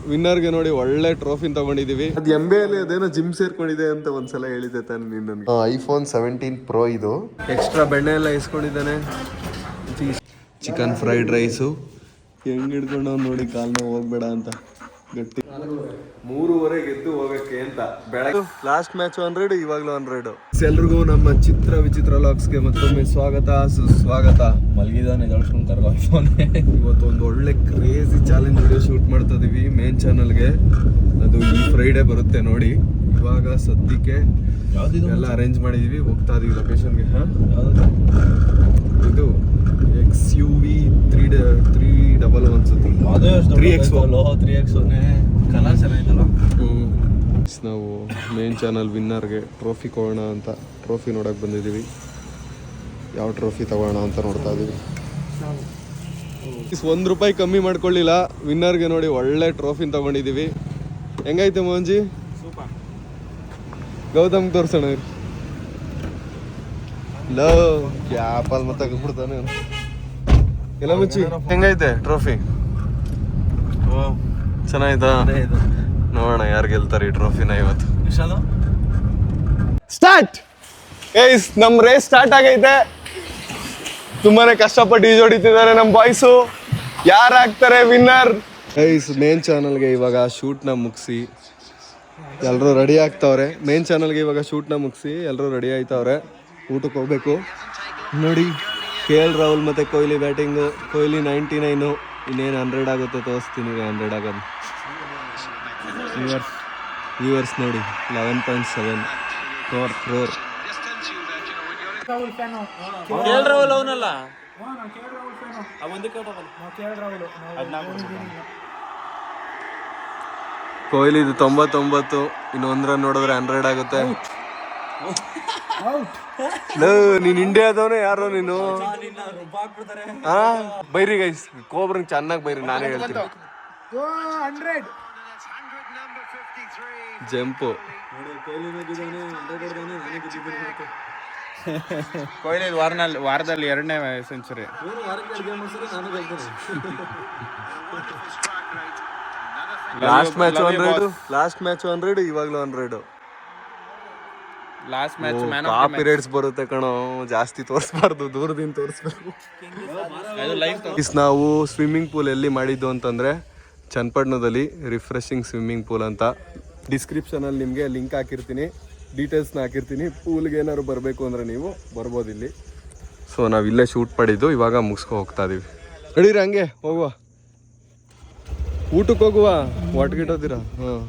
ವಿನ್ನರ್ಗೆ ನೋಡಿ ಒಳ್ಳೆ ಟ್ರೋಫಿನ್ ತಗೊಂಡಿದೀವಿ. ಅದು MBA ಅದೇನೋ ಜಿಮ್ ಸೇರ್ಕೊಂಡಿದೆ ಅಂತ ಒಂದ್ಸಲ ಹೇಳಿದೆ ತಾನೆ ನೀನು ನನಗೆ. iPhone 17 Pro ಇದು. ಎಕ್ಸ್ಟ್ರಾ ಬೆಣ್ಣೆ ಎಲ್ಲ ಇಸ್ಕೊಂಡಿದ್ದಾನೆ. ಚಿಕನ್ ಫ್ರೈಡ್ ರೈಸು ಹೆಂಗ್ ಹಿಡ್ಕೊಂಡು ನೋಡಿ ಕಾಲ್ನ ಹೋಗ್ಬೇಡ ಅಂತ ಗಟ್ಟಿ. 3:30 ಎದ್ದು ಹೋಗಕ್ಕೆ ಅಂತ ಬೆಳಗ್ಗೆ ಲಾಸ್ಟ್ ಮ್ಯಾಚ್ 100, ಇವಾಗ್ಲೂ 100. ಎಲ್ರಿಗೂ ನಮ್ಮ ಚಿತ್ರ ವಿಚಿತ್ರ ಲಾಗ್ಸ್ಗೆ ಮತ್ತೊಮ್ಮೆ ಸ್ವಾಗತ ಸುಸ್ವಾಗತ. ಮಲಗಿದಾನೆ ಎಳ್ಸ್ಕೊಂಡು ಕರ್ಕೊಂಡೆ. ಇವತ್ತು ಒಂದು ಒಳ್ಳೆ ಕ್ರೇಜಿ ಚಾಲೆಂಜ್ ವಿಡಿಯೋ ಶೂಟ್ ಮಾಡ್ತಾ ಇದೀವಿ ಮೇನ್ ಚಾನಲ್ಗೆ. ಅದು ಈ ಫ್ರೈಡೇ ಬರುತ್ತೆ ನೋಡಿ. ಇವಾಗ ಸದ್ಯಕ್ಕೆ ಎಲ್ಲ ಅರೇಂಜ್ ಮಾಡಿದೀವಿ, ಹೋಗ್ತಾ ಇದೀವಿ ಲೊಕೇಶನ್ಗೆ. ಇದು XUV 311 ಅನ್ಸುತ್ತೆ. 3X colour ಚೆನ್ನಾಗಿತ್ತಲ್ಲ. ನಾವು ಮೇನ್ ಚಾನಲ್ ವಿನ್ನರ್ಗೆ ಟ್ರೋಫಿ ಕೊಡೋಣ ಅಂತ ಟ್ರೋಫಿ ನೋಡಕ್ ಬಂದಿದ್ದೀವಿ. ಯಾವ ಟ್ರೋಫಿ ತಗೋಣ ಅಂತ ನೋಡ್ತಾ ಇದೀವಿ. ₹1 ಕಮ್ಮಿ ಮಾಡ್ಕೊಳ್ಳಿಲ್ಲ. ವಿನ್ನರ್ಗೆ ನೋಡಿ ಒಳ್ಳೆ ಟ್ರೋಫಿನ ತಗೊಂಡಿದ್ದೀವಿ. ಹೆಂಗೈತೆ ಮೋಹನ್ಜಿ? ಗೌತಮ್ ತೋರ್ಸೋಣ. ಲವ್ ಕ್ಯಾಪಲ್ ಮತ್ತೆ ಬಿಡ್ತಾನೆ ಎಲ್ಲ ಮುಚ್ಚಿ. ಹೆಂಗೈತೆ ಟ್ರೋಫಿ? ಚೆನ್ನಾಯ್ತಾ? ನೋಡೋಣ ಯಾರು ಗೆಲ್ತಾರೆ ಈ ಟ್ರೋಫಿನ ಇವತ್ತು. ಸ್ಟಾರ್ಟ್ ಗೈಸ್, ನಮ್ ರೇಸ್ ಸ್ಟಾರ್ಟ್ ಆಗೈತೆ. ತುಂಬಾನೇ ಕಷ್ಟಪಟ್ಟು ಈಜೊಡಿತಿದ್ದಾರೆ ನಮ್ಮ ಬಾಯ್ಸು. ಯಾರಾಗ್ತಾರೆ ವಿನ್ನರ್? ಗೈಸ್ ಮೇನ್ ಚಾನಲ್ಗೆ ಇವಾಗ ಶೂಟ್ನ ಮುಗಿಸಿ ಎಲ್ಲರೂ ರೆಡಿ ಆಗ್ತಾವ್ರೆ. ಮೇನ್ ಚಾನಲ್ಗೆ ಇವಾಗ ಶೂಟ್ನ ಮುಗಿಸಿ ಎಲ್ಲರೂ ರೆಡಿ ಆಯ್ತವ್ರೆ. ಊಟಕ್ಕೆ ಹೋಗ್ಬೇಕು. ನೋಡಿ KL ರಾಹುಲ್ ಮತ್ತೆ ಕೊಹ್ಲಿ ಬ್ಯಾಟಿಂಗು. ಕೊಹ್ಲಿ 99, ಇನ್ನೇನು 100 ಆಗುತ್ತೆ ತೋರಿಸ್ತೀನಿ. 100 ಆಗೋದು. ವ್ಯೂವರ್ಸ್ ನೋಡಿ 11.7 crore. ಕೊಹ್ಲಿ ಇದು 99, ಇನ್ನು 1 ರನ್ ನೋಡಿದ್ರೆ 100 ಆಗುತ್ತೆ. ನೀನ್ ಇಂಡಿಯಾದವನೇ ಯಾರೋ ನೀನು. ಬೈರಿ ಗೈಸ್, ಕೋಬ್ರಂಗ್ ಚೆನ್ನಾಗಿ ಬೈರಿ, ನಾನೇ ಹೇಳ್ತೀನಿ. ಜಂಪು ಕೊಹ್ಲಿ ವಾರದಲ್ಲಿ 2ನೇ ಸೆಂಚುರಿ. ಲಾಸ್ಟ್ ಮ್ಯಾಚ್ 100, ಇವಾಗ್ಲೂ 100. ಲಾಸ್ಟ್ ಮ್ಯಾಚ್ ಕಾಪಿರೇಟ್ಸ್ ಬರುತ್ತೆ ಕಣೋ, ಜಾಸ್ತಿ ತೋರಿಸ್ಬಾರ್ದು, ದೂರದಿಂದ ತೋರಿಸ್ಬೇಕು. ನಾವು ಸ್ವಿಮ್ಮಿಂಗ್ ಪೂಲ್ ಎಲ್ಲಿ ಮಾಡಿದ್ದು ಅಂತಂದ್ರೆ ಚನ್ನಪಟ್ಟಣದಲ್ಲಿ ರಿಫ್ರೆಶಿಂಗ್ ಸ್ವಿಮ್ಮಿಂಗ್ ಪೂಲ್ ಅಂತ. ಡಿಸ್ಕ್ರಿಪ್ಷನಲ್ಲಿ ನಿಮಗೆ ಲಿಂಕ್ ಹಾಕಿರ್ತೀನಿ, ಡೀಟೇಲ್ಸ್ನ ಹಾಕಿರ್ತೀನಿ. ಪೂಲ್ಗೆ ಏನಾದ್ರು ಬರಬೇಕು ಅಂದರೆ ನೀವು ಬರ್ಬೋದು ಇಲ್ಲಿ. ಸೊ ನಾವು ಇಲ್ಲೇ ಶೂಟ್ ಮಾಡಿದ್ದು, ಇವಾಗ ಮುಗಿಸ್ಕೊ ಹೋಗ್ತಾ ಇದೀವಿ. ನಡೀರಿ ಹಂಗೆ ಹೋಗುವ, ಊಟಕ್ಕೆ ಹೋಗುವ. ಒಟ್ಗಿಟ್ಟೋದಿರಾ? ಹಾಂ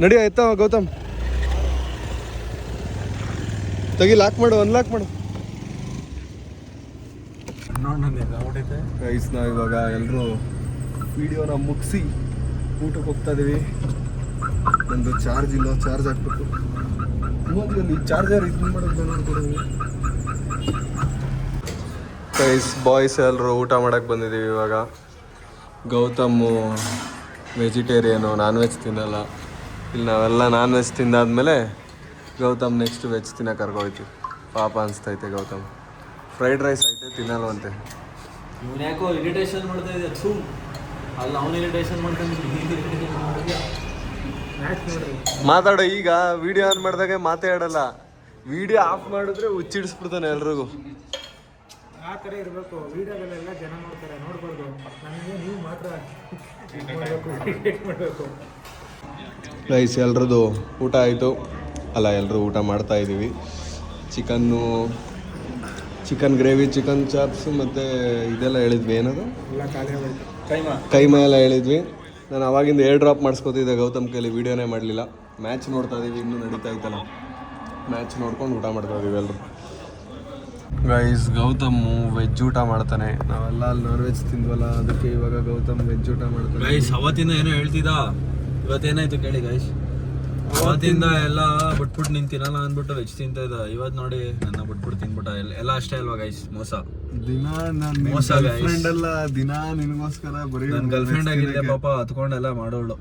ನಡಿ. ಆಯ್ತಾ ಗೌತಮ್? ತೆಗಿ, ಲಾಕ್ ಮಾಡು, ಅನ್ಲಾಕ್ ಮಾಡು. ಗೈಸ್ ನಾವು ಇವಾಗ ಎಲ್ಲರೂ ವಿಡಿಯೋನ ಮುಗಿಸಿ ಊಟಕ್ಕೆ ಹೋಗ್ತಾ ಇದೀವಿ. ಒಂದು ಚಾರ್ಜ್ ಇಲ್ಲ, ಚಾರ್ಜ್ ಹಾಕ್ಬೇಕು. ಅಲ್ಲಿ ಚಾರ್ಜರ್ ಇದು ಮಾಡೋದು ನೋಡ್ಕೊಡೋದು. ಗೈಸ್ ಬಾಯ್ಸ್ ಎಲ್ಲರೂ ಊಟ ಮಾಡಕ್ಕೆ ಬಂದಿದ್ದೀವಿ ಇವಾಗ. ಗೌತಮ್ ವೆಜಿಟೇರಿಯನು, ನಾನ್ ವೆಜ್ ತಿನ್ನಲ್ಲ. ಇಲ್ಲಿ ನಾವೆಲ್ಲ ನಾನ್ ವೆಜ್ ತಿಂದಾದ್ಮೇಲೆ ಗೌತಮ್ ನೆಕ್ಸ್ಟ್ ವೆಜ್ ತಿನ್ನಕ್ಕೆ ಕರ್ಕೋಯ್ತೀವಿ. ಪಾಪ ಅನಿಸ್ತೈತೆ ಗೌತಮ್. ಫ್ರೈಡ್ ರೈಸ್ ಐತೆ ತಿನ್ನಲ್ವಂತೆ. ಇವನು ಯಾಕೋ ಇರಿಟೇಷನ್ ಮಾಡ್ತಾ ಇದೆ. ಅಲ್ಲ ಅವನು ಇರಿಟೇಷನ್ ಮಾತಾಡೋ. ಈಗ ವಿಡಿಯೋ ಆನ್ ಮಾಡಿದಾಗ ಮಾತಾಡಲ್ಲ, ವಿಡಿಯೋ ಆಫ್ ಮಾಡಿದ್ರೆ ಹುಚ್ಚಿಡಿಸ್ಬಿಡ್ತಾನೆ ಎಲ್ರಿಗೂ. ಆ ಥರ ಇರಬೇಕು. ವಿಡಿಯೋಗಳೆಲ್ಲ ಜನ ನೋಡ್ತಾರೆ, ನೋಡ್ಬಾರ್ದು. ನನಗೆ ನೀವು ಮಾತ್ರ ಮಾಡಬೇಕು. ರೈಸ್ ಎಲ್ರದ್ದು ಊಟ ಆಯಿತು. ಅಲ್ಲ, ಎಲ್ಲರೂ ಊಟ ಮಾಡ್ತಾ ಇದ್ದೀವಿ. ಚಿಕನ್ ಗ್ರೇವಿ, ಚಿಕನ್ ಚಾಪ್ಸ್ ಮತ್ತು ಇದೆಲ್ಲ ಹೇಳಿದ್ವಿ. ಏನದು ಕೈಮಾ ಎಲ್ಲ ಹೇಳಿದ್ವಿ. ನಾನು ಅವಾಗಿಂದ ಏರ್ ಡ್ರಾಪ್ ಮಾಡಿಸ್ಕೊತಿದ್ದೆ ಗೌತಮ್ ಕೈಲಿ, ವೀಡಿಯೋನೇ ಮಾಡಲಿಲ್ಲ. ಮ್ಯಾಚ್ ನೋಡ್ತಾ ಇದ್ದೀವಿ, ಇನ್ನೂ ನಡೀತಾ ಇತ್ತಲ್ಲ. ಮ್ಯಾಚ್ ನೋಡ್ಕೊಂಡು ಊಟ ಮಾಡ್ತಾ ಇದ್ದೀವಿ ಎಲ್ಲರೂ. ಗೈಸ್ ಗೌತಮ್ಮು ವೆಜ್ ಊಟ ಮಾಡ್ತಾನೆ. ನಾವೆಲ್ಲ ಅಲ್ಲಿ ನಾನ್ ವೆಜ್ ತಿಂದ್ವಲ್ಲ, ಅದಕ್ಕೆ ಇವಾಗ ಗೌತಮ್ ವೆಜ್ ಊಟ ಮಾಡ್ತಾನೆ. ಗೈಸ್ ಅವತ್ತಿಂದ ಏನೋ ಹೇಳ್ತಿದ್ದ, ಇವತ್ತೇನಾಯ್ತು ಕೇಳಿ ಗೈಸ್. ಅವತ್ತಿಂದ ಎಲ್ಲ ಬಿಟ್ಬಿಟ್ಟು ನೀನು ತಿನ್ನಲ್ಲ ಅಂದ್ಬಿಟ್ಟು ವೆಜ್ ತಿಂತಾ ಇದ್ದ. ಇವತ್ತು ನೋಡಿ ನನ್ನ ಬಿಟ್ಬಿಟ್ಟು ತಿನ್ಬಿಟ್ಟ. ಎಲ್ಲ ಅಷ್ಟೇ ಅಲ್ವಾ ಗೈಸ್? ಮೋಸ. ದಿನ ಮೋಸ ಫ್ರೆಂಡ್ ಅಲ್ಲ, ದಿನ ನಿನಗೋಸ್ಕರ ಬರೀ. ನನ್ನ ಗರ್ಲ್ ಫ್ರೆಂಡ್ ಆಗಿದ್ದೆ ಪಾಪ, ಹತ್ಕೊಂಡೆಲ್ಲ ಮಾಡೋಳು.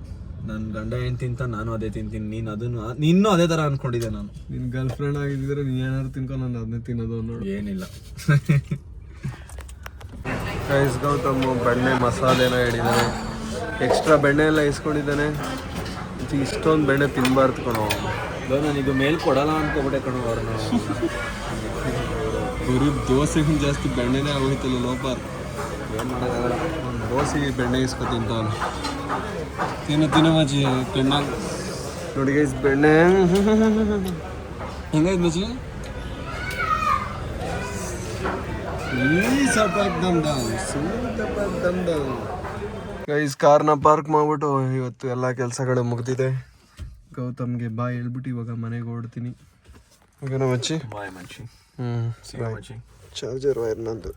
ನನ್ನ ಗಂಡ ಏನು ತಿಂತ ನಾನು ಅದೇ ತಿಂತೀನಿ. ನೀನು ಅದನ್ನು ಇನ್ನೂ ಅದೇ ಥರ ಅನ್ಕೊಂಡಿದ್ದೆ ನಾನು. ನಿನ್ನ ಗರ್ಲ್ ಫ್ರೆಂಡ್ ಆಗಿದ್ದರೆ ನೀನು ಏನಾದ್ರು ತಿನ್ಕೊಂಡು ನಾನು ಅದನ್ನೇ ತಿನ್ನೋದು ನೋಡಿ. ಏನಿಲ್ಲ ಗೈಸ್ ಗೌತಮ್ ಬೆಣ್ಣೆ ಮಸಾಲೆನ ಹೇಳಿದ್ದಾರೆ. ಎಕ್ಸ್ಟ್ರಾ ಬೆಣ್ಣೆ ಎಲ್ಲ ಇಸ್ಕೊಂಡಿದ್ದಾನೆ. ಇಷ್ಟೊಂದು ಬೆಣ್ಣೆ ತಿನ್ನಬಾರ್ದು ಕಣೋ. ನಾನು ಇದು ಮೇಲ್ ಕೊಡಲ್ಲ ಅನ್ಕೋಬಿಟ್ಟೆ ಕಣೋ ಅವ್ರನ್ನ. ಬರೀ ದೋಸೆಗಿಂತ ಜಾಸ್ತಿ ಬೆಣ್ಣೆನೇ ಆಗೋಯ್ತಲ್ಲ ಲೋಪಾರ್. ಏನು ಮಾಡೋಕ್ಕಾಗಲ್ಲ. ದೋಸೆಗೆ ಬೆಣ್ಣೆ ಇಸ್ಕೊ ತಿಂತವನು. ತಿನ್ನ ಮಚ್ಚಿ ಕಣ್ಣಾಗ ನೋಡಿ ಗೈಸ್ ಬೆಣ್ಣೆ ಹೆಂಗಾಯ್ತು ಮಚ್ಚಿ. ಗೈಸ್ ಕಾರ್ನ ಪಾರ್ಕ್ ಮಾಡ್ಬಿಟ್ಟು ಇವತ್ತು ಎಲ್ಲ ಕೆಲಸಗಳು ಮುಗ್ದಿದೆ. ಗೌತಮ್ಗೆ ಬಾಯ್ ಹೇಳ್ಬಿಟ್ಟು ಇವಾಗ ಮನೆಗೆ ಹೊರಡ್ತೀನಿ. ಓಕೆನಾ ಮಚ್ಚಿ? ಬಾಯ್ ಮಚ್ಚಿ. ಮಚ್ಚಿ ಚಾರ್ಜರ್ ವೈರ್ ನಂದು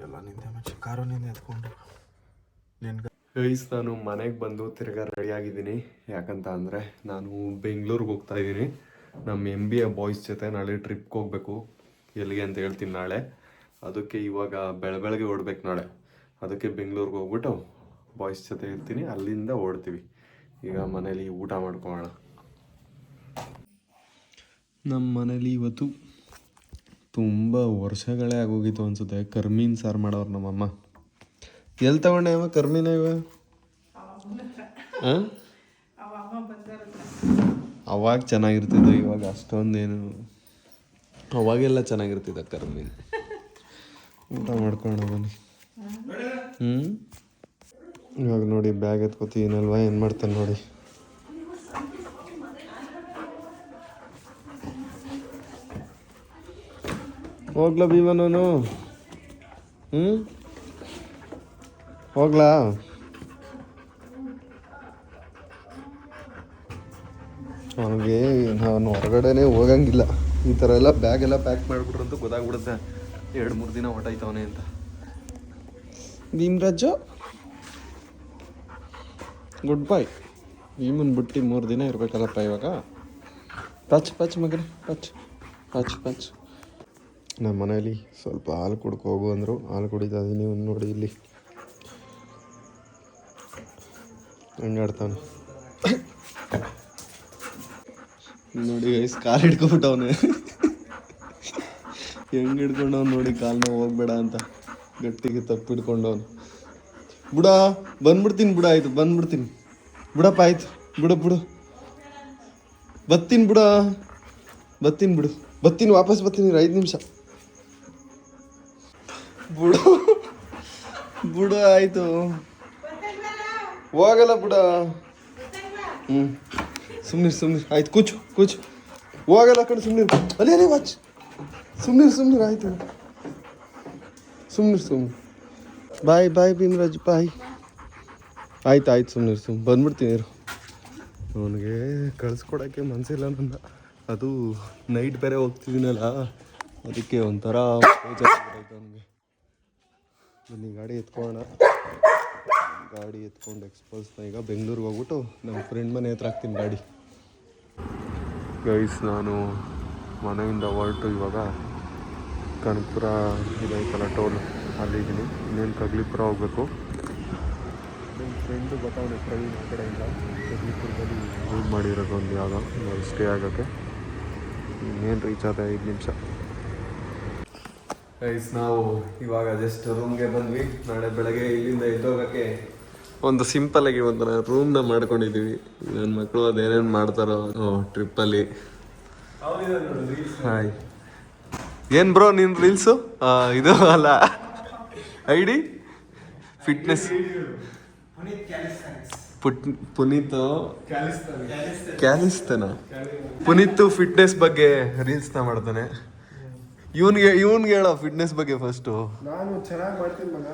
ಎಲ್ಲ ನಿಂದೆ ಮಚ್ಚಿ. ಕಾರು ನಿಂದೆ ಎತ್ಕೊಂಡು ಗೈಸ್ ನಾನು ಮನೆಗೆ ಬಂದು ತಿರ್ಗಾ ರೆಡಿ ಆಗಿದ್ದೀನಿ. ಯಾಕಂತ ಅಂದರೆ ನಾನು ಬೆಂಗಳೂರಿಗೆ ಹೋಗ್ತಾ ಇದ್ದೀನಿ. ನಮ್ಮ MBA ಬಾಯ್ಸ್ ಜೊತೆ ನಾಳೆ ಟ್ರಿಪ್ಗೆ ಹೋಗ್ಬೇಕು. ಎಲ್ಲಿಗೆ ಅಂತ ಹೇಳ್ತೀನಿ ನಾಳೆ. ಅದಕ್ಕೆ ಇವಾಗ ಬೆಳಗ್ಗೆ ಹೊರಡ್ಬೇಕು ನಾಳೆ. ಅದಕ್ಕೆ ಬೆಂಗಳೂರಿಗೆ ಹೋಗ್ಬಿಟ್ಟು ಬಾಯ್ಸ್ ಜೊತೆ ಇರ್ತೀನಿ, ಅಲ್ಲಿಂದ ಓಡ್ತೀವಿ. ಈಗ ಮನೇಲಿ ಊಟ ಮಾಡ್ಕೊಳ್ಳೋಣ. ನಮ್ಮ ಮನೇಲಿ ಇವತ್ತು ತುಂಬ ವರ್ಷಗಳೇ ಆಗೋಗಿತ್ತು ಅನಿಸುತ್ತೆ ಕರ್ಮೀನ್ ಸಾರು ಮಾಡೋರು ನಮ್ಮಮ್ಮ. ಎಲ್ಲಿ ತಗೊಂಡೆ ಅಮ್ಮ ಕರ್ಮೀನ ಇವ? ಹಾಂ, ಅವಾಗ ಚೆನ್ನಾಗಿರ್ತಿದ್ದು, ಇವಾಗ ಅಷ್ಟೊಂದೇನು. ಅವಾಗೆಲ್ಲ ಚೆನ್ನಾಗಿರ್ತಿದ್ದ ಕರ್ಮೀನ್. ಊಟ ಮಾಡ್ಕೊಂಡು ಬನ್ನಿ. ಇವಾಗ ನೋಡಿ ಬ್ಯಾಗ್ ಎತ್ಕೋತೀನಲ್ವಾ, ಏನು ಮಾಡ್ತಾನೆ ನೋಡಿ. ಹೋಗ್ಲಾ ಭೀಮನವನು? ಹೋಗ್ಲಾ? ಅವನಿಗೆ ನಾನು ಹೊರಗಡೆನೇ ಹೋಗಂಗಿಲ್ಲ. ಈ ಥರ ಎಲ್ಲ ಬ್ಯಾಗ್ ಎಲ್ಲ ಪ್ಯಾಕ್ ಮಾಡಿಬಿಟ್ರಂತೂ ಗೊತ್ತಾಗ್ಬಿಡುತ್ತೆ 2-3 ದಿನ ಹೊಟ್ಟಾಯ್ತವನೆ ಅಂತ. ಭೀಮ್ರಾಜು ಗುಡ್ ಬಾಯ್. ಭೀಮನ್ ಬಿಟ್ಟು 3 ದಿನ ಇರಬೇಕಲ್ಲಪ್ಪ ಇವಾಗ. ಪಚ್ ಮಗನೇ ಪಚ್. ನಮ್ಮ ಮನೇಲಿ ಸ್ವಲ್ಪ ಹಾಲು ಕುಡ್ಕೊ ಹೋಗು ಅಂದರು. ಹಾಲು ಕುಡಿತಾ ಇದ್ದೀನಿ. ನೋಡಿ ಇಲ್ಲಿ ಹಂಗಾಡ್ತಾನೆ ನೋಡಿ ಗೈಸ್. ಕಾಲು ಹಿಡ್ಕೊಬಿಟ್ಟವನೆ. ಹೆಂಗೆ ಹಿಡ್ಕೊಂಡವ್ನು ನೋಡಿ, ಕಾಲನ್ನ ಹೋಗ್ಬೇಡ ಅಂತ ಗಟ್ಟಿಗೆ ತಪ್ಪು ಹಿಡ್ಕೊಂಡವನು. ಬುಡ ಬಂದ್ಬಿಡ್ತೀನಿ. ಬುಡ ಆಯಿತು, ಬಂದ್ಬಿಡ್ತೀನಿ. ಬಿಡಪ್ಪ ಆಯ್ತು. ಬಿಡು ಬರ್ತೀನಿ. ಬರ್ತೀನಿ ವಾಪಸ್ ಬರ್ತೀನಿ. 5 ನಿಮಿಷ. ಬುಡ ಆಯಿತು. ಹೋಗಲ್ಲ ಬುಡ. ಸುಮ್ಮನೆ ಆಯ್ತು. ಕೂಚು ಹೋಗಲ್ಲ ಕಡೆ. ಸುಮ್ಮನೆ ಅಲ್ಲೇ ವಾಚ್. ಸುಮ್ಮನೆ ಆಯಿತು. ಸುಮ್ಮನೆ ಬಾಯ್ ಭೀಮರಾಜ್ ಬಾಯ್. ಆಯ್ತು ಸುಮ್ಮನೆ ಬಂದ್ಬಿಡ್ತೀನಿ. ಅವನಿಗೆ ಕಳಿಸ್ಕೊಡೋಕ್ಕೆ ಮನಸ್ಸಿಲ್ಲ ನನ್ನ. ಅದು ನೈಟ್ ಬೇರೆ ಹೋಗ್ತಿದ್ದೀನಲ್ಲ, ಅದಕ್ಕೆ ಒಂಥರ ಬೇಜಾರಾಯ್ತು ಅವನಿಗೆ. ಬನ್ನಿ ಗಾಡಿ ಎತ್ಕೊಳ್ಳೋಣ. ಗಾಡಿ ಎತ್ಕೊಂಡು ಎಕ್ಸ್ಪಲ್ಸ್ನ ಈಗ ಬೆಂಗಳೂರಿಗೆ ಹೋಗ್ಬಿಟ್ಟು ನಮ್ಮ ಫ್ರೆಂಡ್ ಮನೆ ಹತ್ರ ಹಾಕ್ತೀನಿ ಗಾಡಿ. ಗೈಸ್ ನಾನು ಮನೆಯಿಂದ ಹೊರಟು ಇವಾಗ ಕನಕಪುರ ಇದೈತಲ್ಲ ಟೋಲ್, ಅಲ್ಲಿದ್ದೀನಿ. ಇನ್ನೇನು ಕಗ್ಲಿಪುರ ಹೋಗ್ಬೇಕು. ನಮ್ಮ ಫ್ರೆಂಡು ಗೊತ್ತಾವನೆ ಪ್ರವೀಣ್ ಆ ಕಡೆಯಿಂದ ಕಗ್ಲಿಪುರದಲ್ಲಿ ರೂಮ್ ಮಾಡಿರೋದು ಒಂದು ಯಾವುದೋ ಸ್ಟೇ ಆಗೋಕ್ಕೆ. ಇನ್ನೇನು ರೀಚ್ ಆದ 5 ನಿಮಿಷ. ಗೈಸ್ ನಾವು ಇವಾಗ ಜಸ್ಟ್ ರೂಮ್ಗೆ ಬಂದ್ವಿ. ನಾಳೆ ಬೆಳಗ್ಗೆ ಇಲ್ಲಿಂದ ಎದ್ದೋಗೋಕ್ಕೆ ಒಂದು ಸಿಂಪಲ್ಲಾಗಿ ಒಂಥರ ರೂಮ್ನ ಮಾಡ್ಕೊಂಡಿದ್ದೀವಿ. ನನ್ನ ಮಕ್ಕಳು ಅದೇನೇನು ಮಾಡ್ತಾರೋ ಟ್ರಿಪ್ಪಲ್ಲಿ. ಹಾಯ್ ಏನು ಬ್ರೋ ನಿನ್ನ ರೀಲ್ಸು? ಇದು ಅಲ್ಲ ID ಫಿಟ್ನೆಸ್ ಪುನೀತ್ ಕ್ಯಾಲಿಸ್ತಾನ. ಪುನೀತ್ ಫಿಟ್ನೆಸ್ ಬಗ್ಗೆ ರೀಲ್ಸ್ನ ಮಾಡ್ತಾನೆ. ಇವನ್ಗೆ ಹೇಳೋ ಫಿಟ್ನೆಸ್ ಬಗ್ಗೆ ಫಸ್ಟು. ನಾನು ಚೆನ್ನಾಗಿ ಮಾಡ್ತೀನಿ ಮಗ.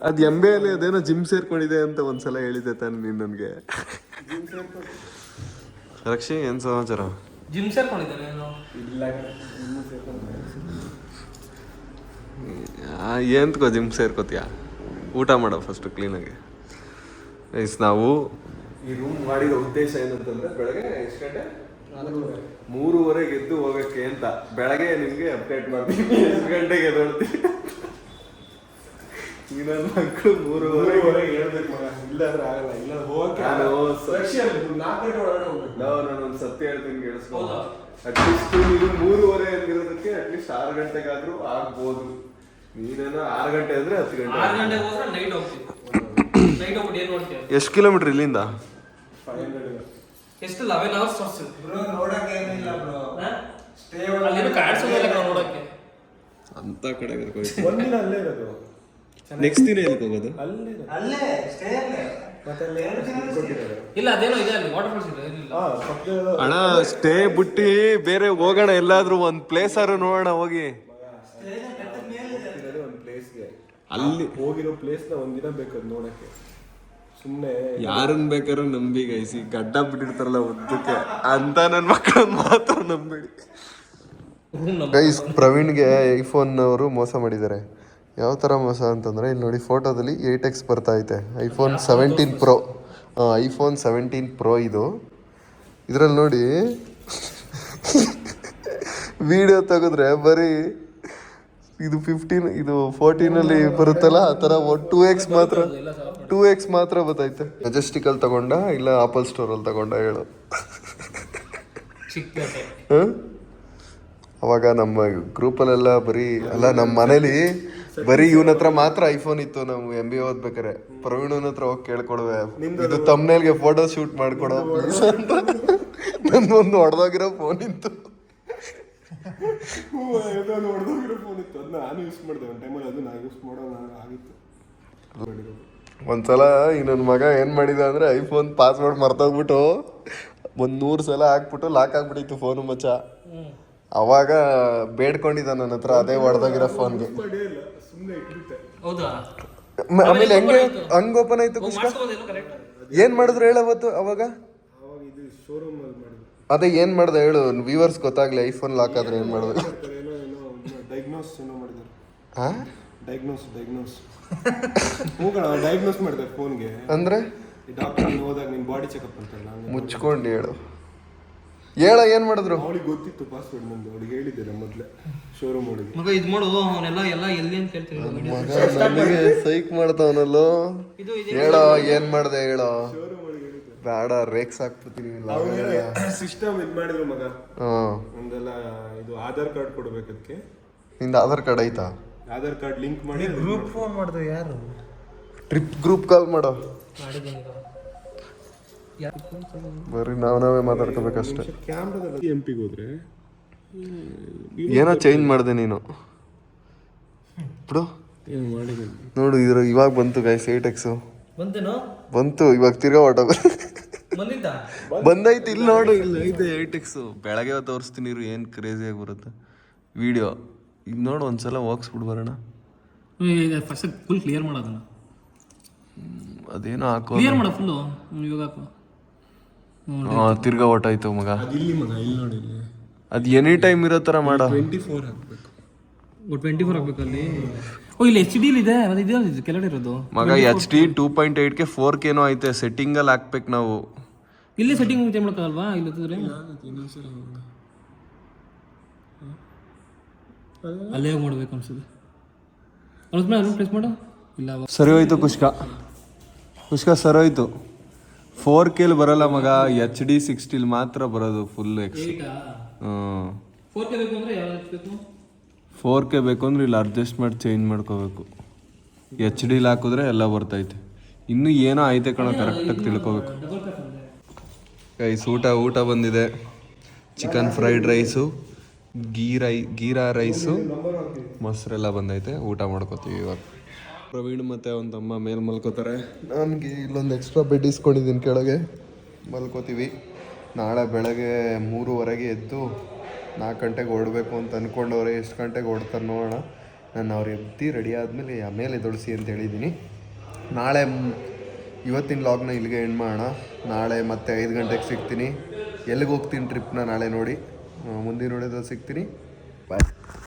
ಅದು MBA ಅಲ್ಲಿ ಅದೇನೋ ಜಿಮ್ ಸೇರ್ಕೊಂಡಿದೆ ಅಂತ ಒಂದ್ಸಲ ಹೇಳಿದ್ದೆ ತಾನೆ ನೀನು ನನಗೆ. ರಕ್ಷಿ ಏನು ಸಮಾಚಾರ? ಜಿಮ್ ಸೇರ್ಕೊಂಡಿದ್ದಾನೆ. ಏನ್ಕೋ ಜಿಮ್ ಸೇರ್ಕೋತೀಯ? ಊಟ ಮಾಡೋ ಫಸ್ಟು ಕ್ಲೀನಾಗಿ. ಗೈಸ್ ನಾವು ಈ ರೂಮ್ ಮಾಡಿರೋ ಉದ್ದೇಶ ಏನಂತಂದ್ರೆ ಬೆಳಗ್ಗೆ ಎಷ್ಟು ಗಂಟೆ? 3:30 ಎದ್ದು ಹೋಗೋಕ್ಕೆ ಅಂತ. ಬೆಳಗ್ಗೆ ನಿಮಗೆ ಅಪ್ಡೇಟ್ ಮಾಡ್ತೀನಿ ಎಷ್ಟು ಗಂಟೆಗೆ ಎದ್ದೇಳ್ತೀನಿ. ಈ ನನ್ನ ಮಕ್ಕಳು 3:30 ಹೇಳ್ಬೇಕು ಮಗ, ಇಲ್ಲಾಂದ್ರೆ ಆಗಲ್ಲ. ಇಲ್ಲ ಹೋಗಕ್ಕೆ ನಾನೊಂದು ಸತ್ಯ ಹೇಳ್ತೀನಿ ಕೇಳಿಸ್ಕೊ. ಅಟ್ಲೀಸ್ಟ್ ನೀವು 3:30 ಅಂದಿರೋದಕ್ಕೆ ಅಟ್ಲೀಸ್ಟ್ 6 ಗಂಟೆಗಾದ್ರೂ ಆಗ್ಬೋದು. ನೀನೇನೋ 6 ಗಂಟೆ ಅಂದ್ರೆ 10 ಗಂಟೆ. 6 ಗಂಟೆಗೆ ಹೋದ್ರೆ ನೈಟ್ ಹೋಗ್ತೀವಿ. ಸ್ಟ್ರೈಟ್ ಹೋಗ್ಬಿಟ್ಟು ಏನು ನೋಡ್ತೀವಿ ಎಷ್ಟು ಕಿಲೋಮೀಟರ್ ಇಲ್ಲಿಂದ? ಎಷ್ಟು 11 ಅವರ್ಸ್ ತೋರಿಸ್ತೀವಿ ನೋಡಕ್ಕೆ ಏನಿಲ್ಲ ಬ್ರೋ. ಅಲ್ಲೇನು ಕಾಣಿಸೋದಿಲ್ಲ ನಾವು ನೋಡಕ್ಕೆ. ಅಂತ ಕಡೆ ಒಂದಿನ ಅಲ್ಲೇ ಇರೋದು. ನೆಕ್ಸ್ಟ್ ದಿನ ಎಲ್ಲಿಗೆ ಹೋಗೋದು? ಅಲ್ಲೇ ಸ್ಟೇ ಅಲ್ಲೇ. ಮತ್ತೆ ಅಲ್ಲಿ ಏನು ಕೊಟ್ಟಿದ್ದಾರೆ. ಇಲ್ಲ ಅದೇನೋ ಇದೆ ಅಲ್ಲಿ ವಾಟರ್ ಫಾಲ್ಸ್ ಇದೆ ಏನಿಲ್ಲ. ಅಣ್ಣ ಸ್ಟೇ ಬಿಟ್ಟು ಬೇರೆ ಹೋಗೋಣ, ಎಲ್ಲಾದ್ರೂ ಒಂದ್ ಪ್ಲೇಸ್ ಆದ್ರೂ ನೋಡೋಣ ಹೋಗಿ. ಒಂದು ಪ್ಲೇಸ್ಗೆ ಅಲ್ಲಿ ಹೋಗಿರೋ ಪ್ಲೇಸ್ನ ಒಂದಿನ ಬೇಕು ನೋಡಕ್ಕೆ. ಸುಮ್ಮನೆ ಯಾರನ್ನ ಬೇಕಾದ್ರೂ ನಂಬಿ ಗೈಸಿ, ಗಡ್ಡ ಬಿಟ್ಟಿರ್ತಾರಲ್ಲ ಉದ್ದಕ್ಕೆ ಅಂತ ನನ್ನ ಮಕ್ಕಳನ್ನ ಮಾತ್ರ ನಂಬೇಡಿ ಗೈಸ್. ಪ್ರವೀಣ್ಗೆ ಐಫೋನ್ ಅವರು ಮೋಸ ಮಾಡಿದ್ದಾರೆ. ಯಾವ ಥರ ಮೋಸ ಅಂತಂದರೆ, ಇಲ್ಲಿ ನೋಡಿ ಫೋಟೋದಲ್ಲಿ 8X ಬರ್ತಾ ಐತೆ. ಐಫೋನ್ 17 Pro, ಐಫೋನ್ 17 Pro ಇದು. ಇದರಲ್ಲಿ ನೋಡಿ ವಿಡಿಯೋ ತೆಗೆದ್ರೆ ಬರೀ ಇದು 15 ಇದು 14 ಬರುತ್ತಲ್ಲ, ಆ ಥರ 2X ಮಾತ್ರ ಬರ್ತೈತೆ. ಮೆಜೆಸ್ಟಿಕಲ್ಲಿ ತಗೊಂಡ ಇಲ್ಲ ಆಪಲ್ ಸ್ಟೋರಲ್ಲಿ ತಗೊಂಡ ಹೇಳು. ಅವಾಗ ನಮ್ಮ ಗ್ರೂಪಲ್ಲೆಲ್ಲ ಬರೀ ಅಲ್ಲ, ನಮ್ಮ ಮನೇಲಿ ಬರೀ ಇವನ ಹತ್ರ ಮಾತ್ರ ಐಫೋನ್ ಇತ್ತು. ನಾವು MBA ಓದ್ಬೇಕಾರೆ ಪ್ರವೀಣನ ಹತ್ರ ಹೋಗಿ ಕೇಳ್ಕೊಡುವೆ, ಇದು ತಮ್ನೇಲ್ಗೆ ಫೋಟೋ ಶೂಟ್ ಮಾಡ್ಕೊಡೋ ಪ್ಲೀಸ್ ಅಂತ. ನಂದೊಂದು ಹೊಡೆದೋಗಿರೋ ಫೋನ್ ಇತ್ತು. ಹೊಡೆದೋಗಿರೋ ಫೋನ್ ಇತ್ತು, ಅದನ್ನ ನಾನು ಯೂಸ್ ಮಾಡಿದೆ ಒಂದು ಟೈಮಲ್ಲಿ. ಅದು ನಾನು ಯೂಸ್ ಮಾಡೋಣ ಆಗಿತ್ತು. ಒಂದ್ಸಲ ಈ ನನ್ನ ಮಗ ಏನು ಮಾಡಿದ ಅಂದರೆ, ಐಫೋನ್ ಪಾಸ್ವರ್ಡ್ ಮರ್ತೋಗ್ಬಿಟ್ಟು 100 ಸಲ ಹಾಕ್ಬಿಟ್ಟು ಲಾಕ್ ಆಗ್ಬಿಟ್ಟಿತ್ತು ಫೋನು ಮಚ್ಚ. ಅವಾಗ ಬೇಡ್ಕೊಂಡಿದ್ದ ನನ್ನ ಹತ್ರ ಅದೇ ಹೊಡೆದೋಗಿರೋ ಫೋನ್ಗೆ. ಸುಮ್ಮನೆ ಇಟ್ಬಿಟ್ಟೆ. ಹೌದಾ? ಆಮೇಲೆ ಹಂಗೆ ಓಪನ್ ಆಯ್ತು ಕುಷ್ಕ. ಏನು ಮಾಡಿದ್ರು ಹೇಳು ಅವತ್ತು ಅವಾಗ? ಅವಾಗ ಇದು ಶೋರೂಮ್ ಅಲ್ಲಿ ಮಾಡಿದ್ರು. ಅದೇ ಏನು ಮಾಡ್ದೆ ಹೇಳು, ವ್ಯೂವರ್ಸ್ ಗೊತ್ತಾಗ್ಲಿ ಐಫೋನ್ ಲಾಕ್ ಆದ್ರೆ ಏನು ಮಾಡೋದು? ಡಯಾಗ್ನೋಸ್ ಏನೋ ಮಾಡಿದ್ರು. ಹಾಂ, ಡಯಾಗ್ನೋಸ್ ಹೋಗೋಣ ಡಯಾಗ್ನೋಸ್ ಮಾಡಿದೆ ಫೋನ್ಗೆ. ಅಂದರೆ ಡಾಕ್ಟರ್ ಹೋದಾಗ ನಿಮ್ಮ ಬಾಡಿ ಚೆಕಪ್ ಅಂತಲ್ಲ, ಮುಚ್ಕೊಂಡು ಹೇಳು ಏನು ಮಾಡಿದ್ರು? ಅವಳಿಗೆ ಗೊತ್ತಿತ್ತು ಪಾಸ್ವರ್ಡ್ ನಂದು. ಅವಳಿಗೆ ಹೇಳಿದ್ದೆ ಮೊದಲೇ ಶೋರೂಮ್ ಅವಳಿಗೆ. ಮಗ ಇದು ಮಾಡು, ಅವನೆಲ್ಲ ಎಲ್ಲಿ ಅಂತ ಕೇಳ್ತೀವಿ. ಮಗ ನನಗೆ ಸೈಕ್ ಮಾಡ್ತಾವನಲ್ಲೋ. ಹೇಳೋ ಏನು ಮಾಡ್ದೆ ಹೇಳೋ. ಬೇಡ, ರೇಕ್ಸ್ ಹಾಕ್ಬಿಡ್ತೀನಿ. ಸಿಸ್ಟಮ್ ಇದು ಮಾಡಿದ್ರು ಮಗ. ಹಾಂ, ಒಂದೆಲ್ಲ ಇದು ಆಧಾರ್ ಕಾರ್ಡ್ ಕೊಡ್ಬೇಕು ಅದಕ್ಕೆ. ನಿಂದ ಆಧಾರ್ ಕಾರ್ಡ್ ಐತಾ? ಆಧಾರ್ ಕಾರ್ಡ್ ಲಿಂಕ್ ಮಾಡಿ ಗ್ರೂಪ್ ಫೋನ್ ಮಾಡಿದ್ರು. ಯಾರು ಟ್ರಿಪ್ ಗ್ರೂಪ್ ಕಾಲ್ ಮಾಡೋ. ಬರೀ ನಾವೇ ಮಾತಾಡ್ಕೋಬೇಕಷ್ಟೇ. ಕ್ಯಾಮ್ರಾದಲ್ಲಿ MP ಗೆ ಹೋದ್ರೆ ಏನೋ ಚೇಂಜ್ ಮಾಡಿದೆ ನೀನು ಬಿಡು. ಏನು ಮಾಡಿದೆ ನೋಡು, ಇವಾಗ ಬಂತು ಗೈಸ್ 8X ಬಂತೇನೋ? ಬಂತು ಇವಾಗ. ತಿರ್ಗಾ ಹೊಟ್ಟೋಗ ಬಂದಿದ್ದ ಬಂದೈತಿ. ಇಲ್ಲಿ ನೋಡು, ಇಲ್ಲಿ ಐತೆ 8X. ಬೆಳಗ್ಗೆ ತೋರಿಸ್ತೀನಿ ಇರು, ಏನು ಕ್ರೇಜಿಯಾಗಿ ಬರುತ್ತೆ ವಿಡಿಯೋ. ಈಗ ನೋಡು, ಒಂದ್ಸಲ ಹೋಗ್ಸ್ಬಿಟ್ಟು ಬರೋಣ. ಫಸ್ಟ್ ಫುಲ್ ಕ್ಲಿಯರ್ ಮಾಡೋದನ್ನ. ಅದೇನೋ ಹಾಕೋ, ಕ್ಲಿಯರ್ ಮಾಡೋ ಫುಲ್ಲು ಇವಾಗ ಹಾಕು. ತಿರ್ಗಾ ಹೊಟ್ಟಾಯ್ತು ಮಗ. ಇಲ್ಲಿ ಮಗ, ಇಲ್ಲಿ ನೋಡಿ, ಇಲ್ಲಿ ಅದು ಎನಿ ಟೈಮ್ ಇರೋ ಥರ ಮಾಡೋ. 24 ಹಾಕ್ಬೇಕು. 24 ಹಾಕ್ಬೇಕಲ್ಲಿ. ಓ, ಇಲ್ಲಿ HD ಇದೆ, ಅದು ಇದು ಕೆಳಗಡೆ ಇರೋದು ಮಗ. HD 2.8K 4K ಐತೆ. ಸೆಟ್ಟಿಂಗಲ್ಲಿ ಹಾಕ್ಬೇಕು ನಾವು. ಇಲ್ಲಿ ಸೆಟ್ಟಿಂಗ್ ಚೇಂಜ್ ಮಾಡೋಕ್ಕಾಗಲ್ವಾ? ಇಲ್ಲಿ ಹತ್ತಿದ್ರೆ ಅಲ್ಲೇ ಹೋಗಿ ಮಾಡ್ಬೇಕು ಅನ್ಸುತ್ತೆ. ಅದ್ರ ಪ್ರೆಸ್ ಮಾಡು. ಇಲ್ಲ ಸರಿ ಹೋಯ್ತು ಕುಷ್ಕ ಸರಿ ಹೋಯ್ತು. 4K ಬರಲ್ಲ ಮಗ, HD 60 ಮಾತ್ರ ಬರೋದು ಫುಲ್ ಎಕ್ಸ್. 4K ಬೇಕು ಅಂದರೆ ಯಾವ್ದು ಬೇಕು? 4K ಬೇಕು ಅಂದ್ರೆ ಇಲ್ಲಿ ಅಡ್ಜಸ್ಟ್ ಮಾಡಿ ಚೇಂಜ್ ಮಾಡ್ಕೋಬೇಕು. HD ಹಾಕಿದ್ರೆ ಎಲ್ಲ ಬರ್ತೈತೆ. ಇನ್ನೂ ಏನೋ ಐತೆ ಕಣೋ, ಕರೆಕ್ಟಾಗಿ ತಿಳ್ಕೊಬೇಕು. ಗೈಸ್, ಊಟ ಬಂದಿದೆ. ಚಿಕನ್ ಫ್ರೈಡ್ ರೈಸು, ಗೀರಾ ರೈಸು, ಮೊಸರೆಲ್ಲ ಬಂದೈತೆ. ಊಟ ಮಾಡ್ಕೋತೀವಿ ಇವಾಗ. ಪ್ರವೀಣ್ ಮತ್ತು ಅವನ ತಮ್ಮ ಮೇಲೆ ಮಲ್ಕೋತಾರೆ. ನನಗೆ ಇಲ್ಲೊಂದು ಎಕ್ಸ್ಟ್ರಾ ಬೆಡ್ ಇಸ್ಕೊಂಡಿದ್ದೀನಿ, ಕೆಳಗೆ ಮಲ್ಕೋತೀವಿ. ನಾಳೆ ಬೆಳಗ್ಗೆ 3:30 ಎದ್ದು 4 ಗಂಟೆಗೆ ಹೊರಡಬೇಕು ಅಂತ ಅಂದ್ಕೊಂಡವ್ರೆ. ಎಷ್ಟು ಗಂಟೆಗೆ ಹೊಡ್ತಾರೆ ನೋಡೋಣ. ನಾನು ಅವ್ರು ಎದ್ದು ರೆಡಿ ಆದಮೇಲೆ ಆಮೇಲೆ ಎದೊಳಿಸಿ ಅಂತ ಹೇಳಿದ್ದೀನಿ. ನಾಳೆ ಇವತ್ತಿನ ಲಾಗ್ನ ಇಲ್ಲಿಗೆ ಎಂಡ್ ಮಾಡೋಣ. ನಾಳೆ ಮತ್ತೆ 5 ಗಂಟೆಗೆ ಸಿಗ್ತೀನಿ. ಎಲ್ಲಿಗೆ ಹೋಗ್ತೀನಿ ಟ್ರಿಪ್ನ ನಾಳೆ ನೋಡಿ. ಮುಂದಿನ ನೋಡಿದ್ರೆ ಸಿಗ್ತೀನಿ. ಬಾಯ್.